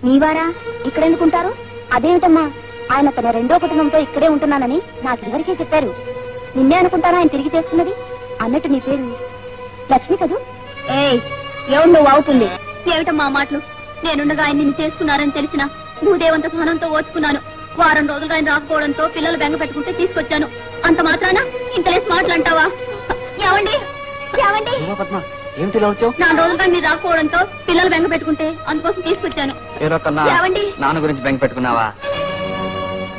నీవారా ఇక్కడెందుకుంటారు? అదేమిటమ్మా, ఆయన తన రెండో కుటుంబంతో ఇక్కడే ఉంటున్నానని నాకు ఇదివరకే చెప్పారు. నిన్నే అనుకుంటారా ఆయన తిరిగి చేసుకున్నది? అన్నట్టు నీ పేరు లక్ష్మి కదూ? ఏముండు అవుతుంది. ఏమిటమ్మా మాటలు? నేనుండగా ఆయన నిన్ను చేసుకున్నారని తెలిసిన భూదేవంత సహనంతో ఓచుకున్నాను. వారం రోజులుగా ఆయన రాకపోవడంతో పిల్లలు బెంగ పెట్టుకుంటే తీసుకొచ్చాను. అంత మాత్రాన ఇంతలేసి మాటలు అంటావా? ఏమండి ఏమండి, 4 రోజులుగా మీరు రాకపోవడంతో పిల్లలు బెంగ పెట్టుకుంటే అందుకోసం తీసుకొచ్చాను. ఏమండి, నాన్న గురించి బెంగ పెట్టుకున్నావా?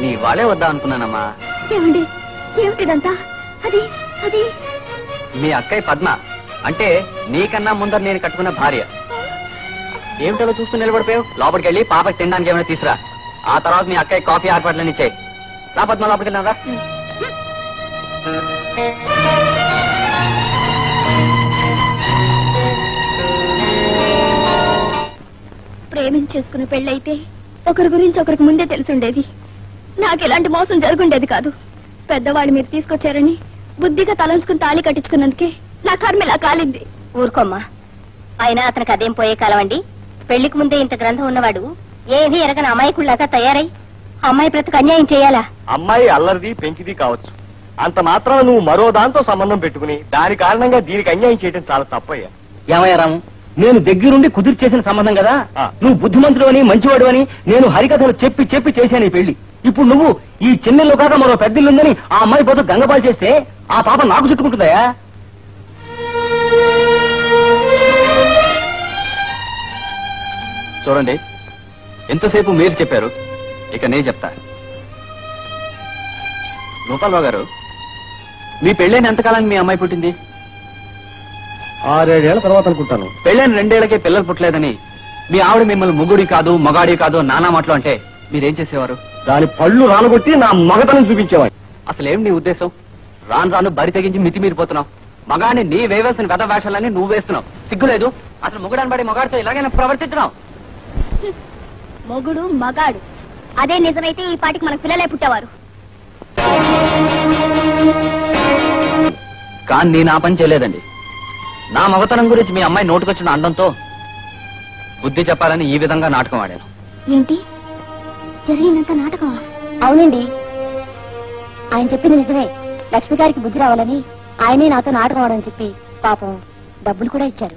నీ వాళ్ళే వద్దా అనుకున్నానమ్మా. ఏమండి ఏమిటిదంతా? అది అది మీ అక్కయ్య పద్మ, అంటే నీకన్నా ముందర నేను కట్టుకున్న భార్య. ఏమిటో చూస్తూ నిలబడిపోయావు? లోపలికి వెళ్ళి పాపకి తినడానికి ఏమైనా తీసురా. ఆ తర్వాత మీ అక్కయ్య కాఫీ ఏర్పాట్లన్నీ ఇచ్చాయి. రా పద్మ, లోపలికి వెళ్ళినారా? ప్రేమించేసుకుని పెళ్ళైతే ఒకరి గురించి ఒకరికి ముందే తెలుసుండేది. నాకు ఎలాంటి మోసం జరుగుండేది కాదు. పెద్దవాళ్ళు మీరు తీసుకొచ్చారని బుద్ధిగా తలంచుకుని తాళి కట్టించుకున్నందుకే నా కర్మ ఇలా కాలింది. ఊరుకోమ్మా, అయినా అతనికి అదేం పోయే కాలం అండి. పెళ్లికి ముందే ఇంత గ్రంథం ఉన్నవాడు ఏమీ ఎరగని అమాయకుల్లాగా తయారై అమ్మాయి బ్రతుకు అన్యాయం చేయాలా? అమ్మాయి అల్లరిది పెంకిది కావచ్చు, అంత మాత్రం నువ్వు మరో దాంతో సంబంధం పెట్టుకుని దాని కారణంగా దీనికి అన్యాయం చేయడం చాలా తప్పయ్యా. ఏమయ్యా రాము, నేను దగ్గరుండి కుదిరి చేసిన సంబంధం కదా. నువ్వు బుద్ధిమంతుడు అని మంచివాడు అని నేను హరికథలు చెప్పి చెప్పి చేశాను ఈ పెళ్లి. ఇప్పుడు నువ్వు ఈ చిన్నెల్లో కాక మరో పెద్దిల్లుందని ఆ అమ్మాయి పోతూ గంగపాలు చేస్తే ఆ పాప నాకు చుట్టుకుంటుందయా? చూడండి, ఎంతసేపు మీరు చెప్పారు, ఇక నేను చెప్తా. గోపాలరావు గారు, మీ పెళ్ళైన ఎంతకాలానికి మీ అమ్మాయి పుట్టింది? 6-7 ఏళ్ల తర్వాత అనుకుంటాను. పెళ్ళైన 2 ఏళ్లకే పిల్లలు పుట్టలేదని మీ ఆవిడ మిమ్మల్ని ముగ్గుడి కాదు మగాడి కాదు నానా మాటలు అంటే మీరేం చేసేవారు? దాని పళ్ళు రాలగొట్టి నా మగతనం చూపించేవాడు. అసలేం నీ ఉద్దేశం? రాను రాను బరి తెగించి మితిమీరిపోతున్నావు. మగాడిని నీ వేయవలసిన వెధ వేషాలని నువ్వు వేస్తున్నావు. సిగ్గులేదు? అసలు మొగుడాన్ని బడి మగాడితో ఇలాగైనా ప్రవర్తించడం? మొగుడు మగాడు అదే నిజమైతే ఈ పాటికి మనకు పిల్లలే పుట్టేవారు. కానీ నేను ఆ పని చేయలేదండి. నా మగతనం గురించి మీ అమ్మాయి నోటుకొచ్చిన అండంతో బుద్ధి చెప్పాలని ఈ విధంగా నాటకం ఆడాను. ఏంటి జరిగిందంత నాటకమా? అవునండి, ఆయన చెప్పింది నిజమే. లక్ష్మి గారికి బుద్ధి రావాలని ఆయనే నాతో నాటకం ఆడని చెప్పి పాపం డబ్బులు కూడా ఇచ్చారు.